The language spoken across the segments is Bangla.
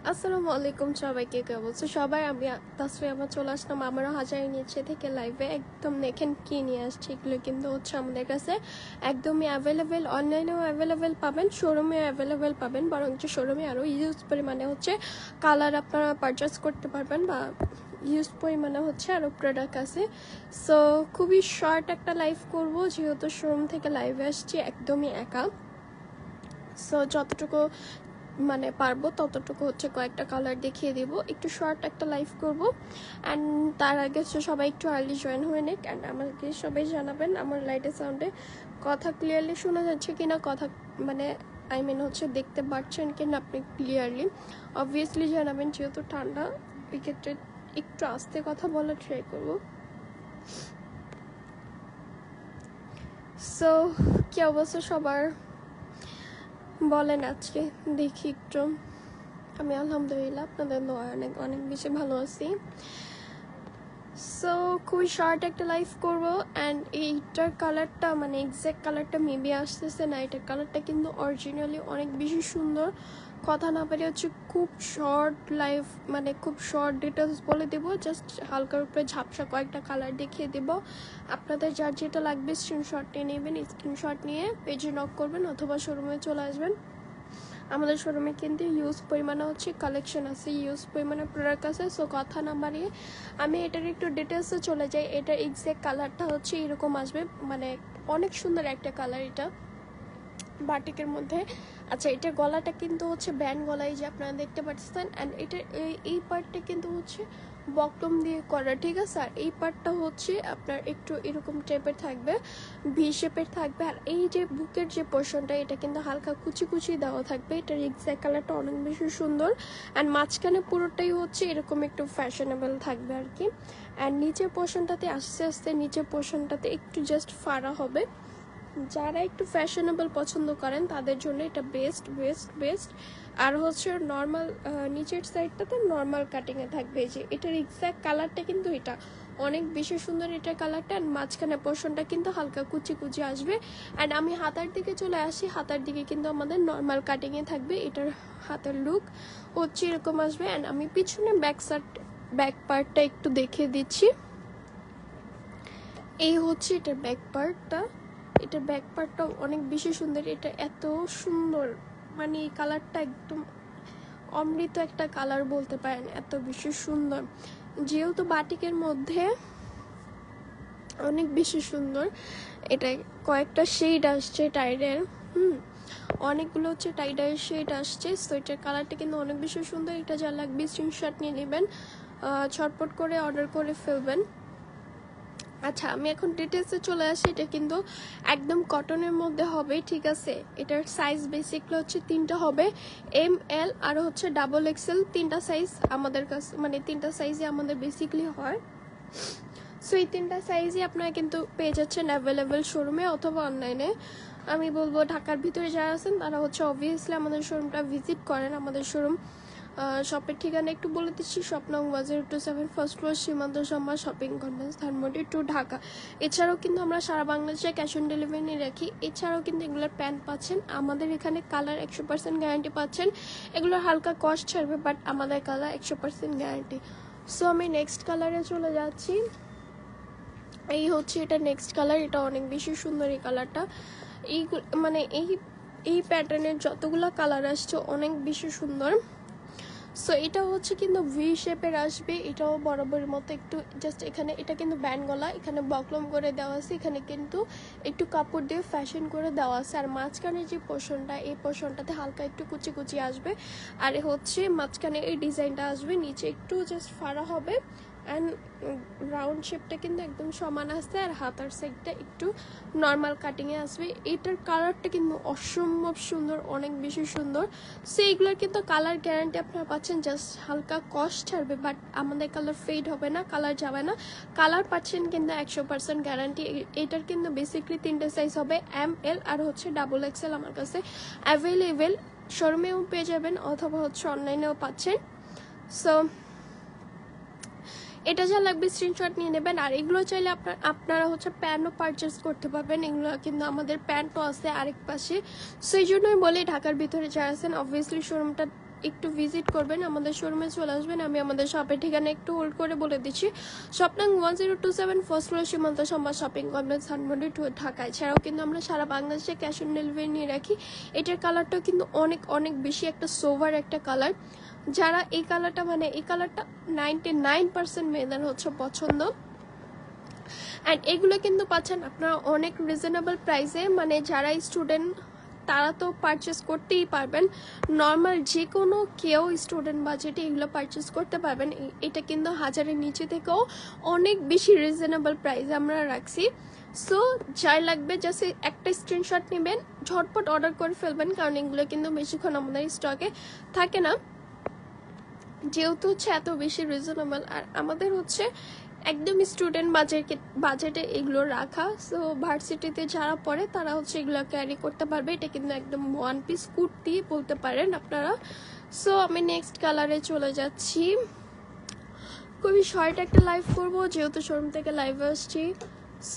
আসসালামু আলাইকুম সবাইকে, কে বলছো সবাই? আমি তাসফি আমার চলে আসলাম আমারও হাজার নিচে থেকে লাইভে। একদম দেখেন কি নিয়ে আসছে, এগুলো কিন্তু হচ্ছে আমাদের কাছে একদমই অ্যাভেলেবেল, অনলাইনেও অ্যাভেলেবেল পাবেন, শোরুমেও অ্যাভেলেবেল পাবেন, বরং শোরুমে আরও ইউজ পরিমাণে হচ্ছে কালার আপনারা পারচেস করতে পারবেন বা ইউজ পরিমাণে হচ্ছে আরও প্রোডাক্ট আছে। সো খুবই শর্ট একটা লাইভ করব, যেহেতু শোরুম থেকে লাইভে আসছি একদমই একা। সো যতটুকু মানে পারবো ততটুকু হচ্ছে কয়েকটা কালার দেখিয়ে দিব, একটু শর্ট একটা লাইভ করব। অ্যান্ড তার আগে হচ্ছে সবাই একটু আর্লি জয়েন হয়ে নেক। অ্যান্ড আমাকে সবাই জানাবেন আমার লাইটের সাউন্ডে কথা ক্লিয়ারলি শোনা যাচ্ছে কিনা, কথা মানে আই মিন হচ্ছে দেখতে পাচ্ছেন কিনা আপনি ক্লিয়ারলি। অবভিয়াসলি জানাবেন, যেহেতু ঠান্ডা এক্ষেত্রে একটু আস্তে কথা বলার ট্রাই করব। সো কি অবস্থা সবার বলেন আজকে, দেখি একটু। আমি আলহামদুলিল্লাহ আপনাদের দোয়ায় অনেক অনেক বেশি ভালো আছি। সো খুবই শর্ট একটা লাইভ করব। অ্যান্ড এইটার কালারটা মানে এক্স্যাক্ট কালারটা মেবি আসতেছে না, এটার কালারটা কিন্তু অরিজিনালি অনেক বেশি সুন্দর। কথা না পারে হচ্ছে খুব শর্ট লাইভ, মানে খুব শর্ট ডিটেলস বলে দেবো, জাস্ট হালকার উপরে ঝাপসা কয়েকটা কালার দেখিয়ে দেবো। আপনাদের যার যেটা লাগবে স্ক্রিনশট নিয়ে নেবেন, স্ক্রিনশট নিয়ে পেজে নক করবেন অথবা শোরুমে চলে আসবেন। আমাদের শোরুমে কিন্তু ইউজ পরিমাণে হচ্ছে কালেকশন আছে, ইউজ পরিমাণে প্রোডাক্ট আছে। সো কথা না বাড়িয়ে আমি এটার একটু ডিটেলসে চলে যাই। এটার এক্স্যাক্ট কালারটা হচ্ছে এরকম আসবে, মানে অনেক সুন্দর একটা কালার এটা বাটিকের মধ্যে। আচ্ছা, এটার গলাটা কিন্তু হচ্ছে ব্যান্ড গলায় যে আপনারা দেখতে পাচ্ছেন। অ্যান্ড এটার এই পার্টটা কিন্তু হচ্ছে বকলম দিয়ে করা, ঠিক আছে। আর এই পার্টটা হচ্ছে আপনার একটু এরকম টাইপের থাকবে, ভি শেপের থাকবে। আর এই যে বুকের যে পোর্শনটা, এটা কিন্তু হালকা কুচি কুচি দেওয়া থাকবে। এটার এক্স্যাক্ট কালারটা অনেক বেশি সুন্দর। অ্যান্ড মাঝখানে পুরোটাই হচ্ছে এরকম একটু ফ্যাশনেবল থাকবে আর কি। অ্যান্ড নিচের পোর্শনটাতে আস্তে আস্তে নিচের পোর্শনটাতে একটু জাস্ট ফাড়া হবে। যারা একটু ফ্যাশনেবল পছন্দ করেন তাদের জন্য এটা বেস্ট বেস্ট বেস্ট। আর হচ্ছে নর্মাল নিচের সাইডটাতে নর্মাল কাটিংয়ে থাকবে। যে এটার এক্স্যাক্ট কালারটা কিন্তু এটা অনেক বেশি সুন্দর এটার কালারটা। অ্যান্ড মাঝখানে পোর্শনটা কিন্তু হালকা কুচি কুচি আসবে। অ্যান্ড আমি হাতার দিকে চলে আসি, হাতার দিকে কিন্তু আমাদের নর্মাল কাটিংয়ে থাকবে। এটার হাতের লুক হচ্ছে এরকম আসবে। অ্যান্ড আমি পিছনে ব্যাক পার্টটা একটু দেখিয়ে দিচ্ছি। এই হচ্ছে এটার ব্যাক পার্টটা, এটার ব্যাক পার্টটাও অনেক বেশি সুন্দর। এটা এত সুন্দর, মানে এই কালারটা একদম অমৃত একটা কালার বলতে পারেন, এত বেশি সুন্দর। যেহেতু বাটিকের মধ্যে অনেক বেশি সুন্দর, এটা কয়েকটা শেড আসছে টাইডের, অনেকগুলো হচ্ছে টাইডার শেড আসছে। সো এটার কালারটা কিন্তু অনেক বেশি সুন্দর। এটা যা লাগবে স্ক্রিনশট নিয়ে নেবেন, ছটপট করে অর্ডার করে ফেলবেন। আচ্ছা, আমি এখন ডিটেলসে চলে আসি। এটা কিন্তু একদম কটনের মধ্যে হবে, ঠিক আছে। এটার সাইজ বেসিকলি হচ্ছে তিনটা হবে, এম এল আর হচ্ছে ডাবল এক্সেল। তিনটা সাইজ আমাদের কাছে, মানে তিনটা সাইজই আমাদের বেসিকলি হয়। সো এই তিনটা সাইজই আপনারা কিন্তু পেয়ে যাচ্ছেন অ্যাভেলেবেল শোরুমে অথবা অনলাইনে। আমি বলবো ঢাকার ভিতরে যারা আছেন তারা হচ্ছে অবভিয়াসলি আমাদের শোরুমটা ভিজিট করেন। আমাদের শোরুম শপের ঠিকানা একটু বলে দিচ্ছি, স্বপ্নং 102-7 ফার্স্ট ফ্লোর সীমান্ত সম্মান shopping complex, Dhanmondi two Dhaka. এছাড়াও কিন্তু আমরা সারা বাংলাদেশে ক্যাশ অন ডেলিভারি রাখি। এছাড়াও কিন্তু এগুলোর প্যান্ট পাচ্ছেন আমাদের এখানে, কালার 100% গ্যারান্টি পাচ্ছেন। এগুলোর হালকা কস্ট ছাড়বে, বাট আমাদের কালার 100% গ্যারান্টি। সো আমি নেক্সট কালারে চলে যাচ্ছি। এই হচ্ছে এটা নেক্সট কালার, এটা অনেক বেশি সুন্দর এই কালারটা। এই মানে এই প্যাটার্নের যতগুলো কালার আসছে অনেক বেশি সুন্দর। সো এটা হচ্ছে কিন্তু ভি শেপের আসবে, এটাও বরাবরের মতো একটু জাস্ট এখানে এটা কিন্তু ব্যান্ড গলা, এখানে বকলম করে দেওয়া আছে, এখানে কিন্তু একটু কাপড় দিয়ে ফ্যাশন করে দেওয়া আছে। আর মাঝখানে যে পোর্শনটা, এই পোর্শনটাতে হালকা একটু কুচি কুচি আসবে। আর হচ্ছে মাঝখানে এই ডিজাইনটা আসবে, নিচে একটু জাস্ট ফাড়া হবে। অ্যান্ড রাউন্ড শেপটা কিন্তু একদম সমান আসছে। আর হাতার সাইডটা একটু নর্মাল কাটিংয়ে আসবে। এটার কালারটা কিন্তু অসম্ভব সুন্দর, অনেক বেশি সুন্দর। সো এইগুলোর কিন্তু কালার গ্যারান্টি আপনারা পাচ্ছেন, জাস্ট হালকা কস্ট ছাড়বে, বাট আমাদের কালার ফেড হবে না, কালার যাবে না। কালার পাচ্ছেন কিন্তু 100% গ্যারান্টি। এটার কিন্তু বেসিকলি তিনটে সাইজ হবে, এম এল আর হচ্ছে ডাবল এক্সেল আমার কাছে অ্যাভেলেবেল। শোরুমেও পেয়ে যাবেন অথবা হচ্ছে অনলাইনেও পাচ্ছেন। সো এটা যা লাগবে স্ক্রিনশট নিয়ে নেবেন। আর এগুলো চাইলে আপনারা হচ্ছে প্যান্টও পারচেস করতে পারবেন। এগুলো কিন্তু আমাদের প্যান্টও আছে আরেক পাশে। সেই জন্যই বলি ঢাকার ভিতরে যারা আছেন অবভিয়াসলি শোরুমটা একটু ভিজিট করবেন, আমাদের শোরুমে চলে আসবেন। আমি আমাদের শপের ঠিকানা একটু হোল্ড করে বলে দিচ্ছি। শপ নং 1027, first floor Simanta Shambhar shopping complex, Dhanmondi two, Dhaka. এছাড়াও কিন্তু আমরা সারা বাংলাদেশে ক্যাশ অন ডেলিভারি নিয়ে রাখি। এটার কালারটাও কিন্তু অনেক অনেক বেশি একটা সোভার একটা কালার। যারা এই কালারটা 99% মেয়েদের হচ্ছে পছন্দ। অ্যান্ড এগুলো কিন্তু পাচ্ছেন আপনারা অনেক রিজনেবল প্রাইসে, মানে যারা স্টুডেন্ট তারা তো পারচেস করতেই পারবেন, নর্মাল যে কোনো কেউ স্টুডেন্ট বাজেটে এগুলো পারচেস করতে পারবেন। এটা কিন্তু 1000-এর নিচে থেকেও অনেক বেশি রিজনেবল প্রাইসে আমরা রাখছি। সো যাই লাগবে জাস্ট একটা স্ক্রিনশট নেবেন, ঝটপট অর্ডার করে ফেলবেন, কারণ এগুলো কিন্তু বেশিক্ষণ আমাদের স্টকে থাকে না, যেহেতু হচ্ছে এত বেশি রিজনেবল। আর আমাদের হচ্ছে একদম স্টুডেন্ট বাজেটে এগুলো রাখা। সো ভার্সিটিতে যারা পড়ে তারা হচ্ছে এগুলো ক্যারি করতে পারবে। এটা কিন্তু একদম ওয়ান পিস কুর্তি বলতে পারেন আপনারা। সো আমি নেক্সট কালারে চলে যাচ্ছি। খুবই শর্ট একটা লাইভ করব, যেহেতু শোরুম থেকে লাইভে আসছি।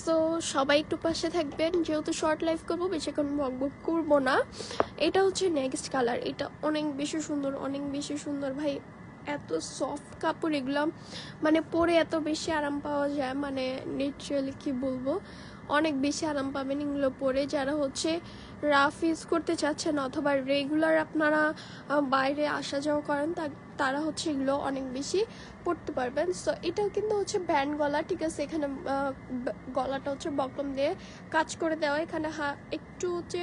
সো সবাই একটু পাশে থাকবেন, যেহেতু শর্ট লাইভ করবো, বেশিক্ষণ বকবক করবো না। এটা হচ্ছে নেক্সট কালার। এটা অনেক বেশি সুন্দর, অনেক বেশি সুন্দর ভাই। এত সফট কাপড় এগুলো, মানে পরে এত বেশি আরাম পাওয়া যায়, মানে লিটারালি কি বলবো, অনেক বেশি আরাম পাবেন এগুলো পরে। যারা হচ্ছে রাফ ইউজ করতে চাচ্ছেন অথবা রেগুলার আপনারা বাইরে আসা যাওয়া করেন, তারা হচ্ছে এগুলো অনেক বেশি পরতে পারবেন। সো এটাও কিন্তু হচ্ছে ব্যান্ড গলা, ঠিক আছে। এখানে গলাটা হচ্ছে বকলম দিয়ে কাজ করে দেওয়া, এখানে একটু হচ্ছে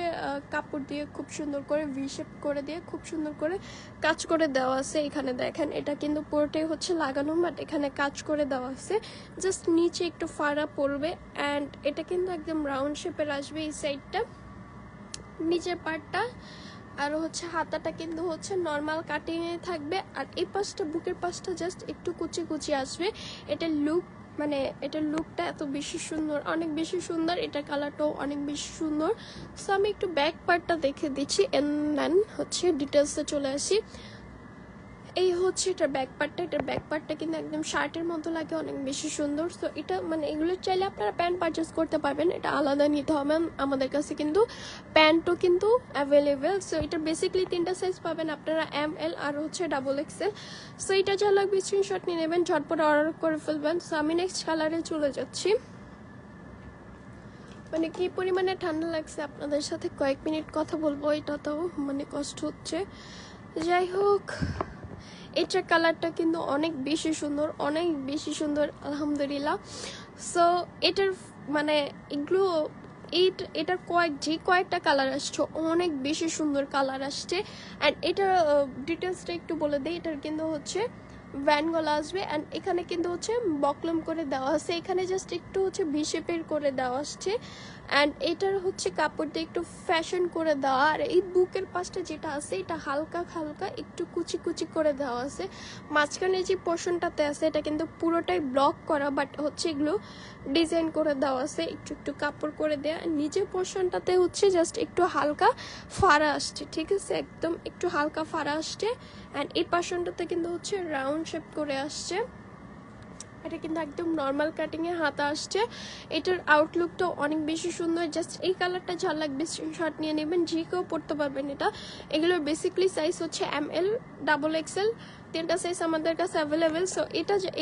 কাপড় দিয়ে খুব সুন্দর করে ভি শেপ করে দিয়ে খুব সুন্দর করে কাজ করে দেওয়া আছে। এখানে দেখেন এটা কিন্তু পুরোটাই হচ্ছে লাগানো, বাট এখানে কাজ করে দেওয়া আছে, জাস্ট নিচে একটু ফাড়া পড়বে। অ্যান্ড এটা কিন্তু একদম রাউন্ড শেপের আসবে এই সাইডটা, নিচের পার্টটা। আর হচ্ছে হাতাটা কিন্তু হচ্ছে নর্মাল কাটিংয়ে থাকবে, আর এই পাশটা বুকের পাশটা জাস্ট একটু কুচি কুচি আসবে। এটার লুক, মানে এটার লুকটা এত বেশি সুন্দর, অনেক বেশি সুন্দর। এটার কালারটাও অনেক বেশি সুন্দর। সো আমি একটু ব্যাক পার্টটা দেখে দিচ্ছি, এন্ড দেন হচ্ছে ডিটেলসে চলে আসি। এই হচ্ছে এটার ব্যাক পার্টটা। এটার ব্যাক পার্টটা কিন্তু একদম শার্টের মতো লাগে, অনেক বেশি সুন্দর। সো এটা মানে এগুলো চাইলে আপনারা প্যান্ট পারচেস করতে পারবেন, এটা আলাদা নিতে হবে। আমাদের কাছে কিন্তু প্যান্টও কিন্তু অ্যাভেলেবেল। সো এটা বেসিক্যালি 3টা সাইজ পাবেন আপনারা, ML আর হচ্ছে XXL। সো এটা যা লাগবে স্ক্রিনশট নিয়ে নেবেন, ঝটপট অর্ডার করে ফেলবেন। সো আমি নেক্সট কালারে চলে যাচ্ছি। মানে কি পরিমাণে ঠান্ডা লাগছে, আপনাদের সাথে কয়েক মিনিট কথা বলবো, এটা তো মানে কষ্ট হচ্ছে। যাই হোক, এটার কালারটা কিন্তু অনেক বেশি সুন্দর, অনেক বেশি সুন্দর, আলহামদুলিল্লাহ। সো এটার মানে এগুলো এটার কয়েকটা কালার আসছে, অনেক বেশি সুন্দর কালার আসছে। অ্যান্ড এটার ডিটেলসটা একটু বলে দিই। এটার কিন্তু হচ্ছে ভ্যান গলা আসবে, অ্যান্ড এখানে কিন্তু হচ্ছে বকলম করে দেওয়া আছে, এখানে জাস্ট একটু হচ্ছে ভি শেপের করে দেওয়া আসছে। অ্যান্ড এটার হচ্ছে কাপড় দিয়ে একটু ফ্যাশন করে দেওয়া। আর এই বুকের পাশটা যেটা আছে এটা হালকা হালকা একটু কুচি কুচি করে দেওয়া আছে। মাঝখানে যে পোর্শনটাতে আছে এটা কিন্তু পুরোটাই ব্লক করা, বাট হচ্ছে এগুলো ডিজাইন করে দেওয়া আছে, একটু একটু কাপড় করে দেওয়া। নিচের পোর্শনটাতে হচ্ছে জাস্ট একটু হালকা ফাড়া আসছে, ঠিক আছে, একদম একটু হালকা ফাড়া আসছে। অ্যান্ড এই পোর্শনটাতে কিন্তু হচ্ছে রাউন্ড শেপ করে আসছে। এটা কিন্তু একদম নর্মাল কাটিংয়ে হাতা আসছে। এটার আউটলুকটা অনেক বেশি সুন্দর। জাস্ট এই কালারটা যা লাগবে স্ক্রিনশট নিয়ে নেবেন, যে কেউ পড়তে পারবেন এটা। এগুলোর বেসিক্যালি সাইজ হচ্ছে ML, XXL, 3টা সাইজ আমাদের কাছে অ্যাভেলেবেল। সো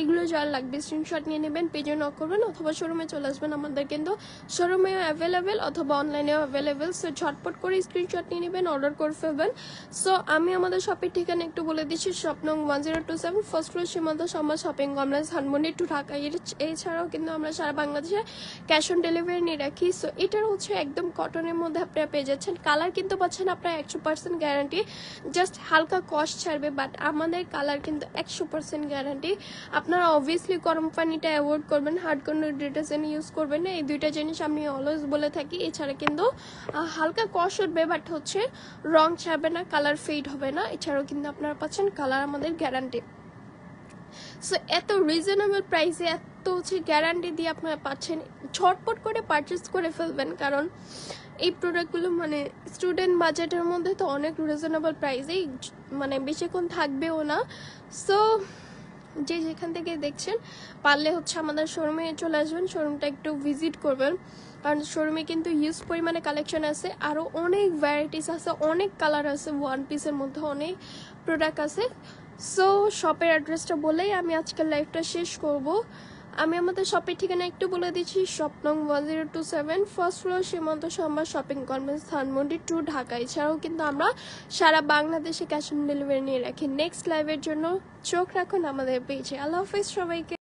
এগুলো যা লাগবে স্ক্রিনশট নিয়ে নেবেন, পেজে নক করবেন অথবা শোরুমে চলে আসবেন। আমাদের কিন্তু শোরুমেও অ্যাভেলেবেল অথবা অনলাইনেও অ্যাভেলেবেল। সো ঝটপট করে স্ক্রিনশট নিয়ে নেবেন, অর্ডার করে ফেলবেন। সো আমি আমাদের শপের ঠিকানা একটু বলে দিচ্ছি। শপ নং 1027, first floor Simanta Shambhar shopping complex, Dhanmondi two, Dhaka. এছাড়াও কিন্তু আমরা সারা বাংলাদেশে ক্যাশ অন ডেলিভারি নিয়ে রাখি। সো এটার হচ্ছে একদম কটনের মধ্যে আপনারা পেয়ে যাচ্ছেন। কালার কিন্তু পাচ্ছেন আপনারা 100% গ্যারান্টি, জাস্ট হালকা কস্ট ছাড়বে, বাট আমাদের কালার কিন্তু 100% গ্যারান্টি। আপনারা অবভিয়াসলি গরম পানিটা অ্যাভয়েড করবেন, হার্ড কোনো ডিটারজেন্ট ইউজ করবেন না, এই দুইটা জিনিস আমি অলওয়েজ বলে থাকি। এছাড়া কিন্তু হালকা কস্ট উঠবে, বাট হচ্ছে রং ছাড়বে না, কালার ফেড হবে না। এছাড়াও কিন্তু আপনারা পাচ্ছেন কালার আমাদের গ্যারান্টি। সো এত রিজনেবল প্রাইসে এত হচ্ছে গ্যারান্টি দিয়ে আপনারা পাচ্ছেন, ঝটপট করে পারচেস করে ফেলবেন, কারণ এই প্রোডাক্টগুলো মানে স্টুডেন্ট বাজেটের মধ্যে তো অনেক রিজনেবল প্রাইসেই, মানে বেশিক্ষণ থাকবেও না। সো যে যেখান থেকে দেখছেন পারলে হচ্ছে আমাদের শোরুমে চলে আসবেন, শোরুমটা একটু ভিজিট করবেন, কারণ শোরুমে কিন্তু হিউজ পরিমাণে কালেকশন আছে, আরও অনেক ভ্যারাইটিস আছে, অনেক কালার আছে, ওয়ান পিসের মধ্যে অনেক প্রোডাক্ট আছে। সো শপের অ্যাড্রেসটা বলেই আমি আজকের লাইভটা শেষ করব। আমি আমাদের শপের ঠিকানা একটু বলে দিচ্ছি, শপ নং 1027, first floor Simanta Shambhar shopping complex, Dhanmondi 2, Dhaka. এছাড়াও কিন্তু আমরা সারা বাংলাদেশে ক্যাশ অন ডেলিভারি নিয়ে রাখি। নেক্সট লাইভের জন্য চোখ রাখুন আমাদের পেজে। আল্লাহ হাফিজ সবাইকে।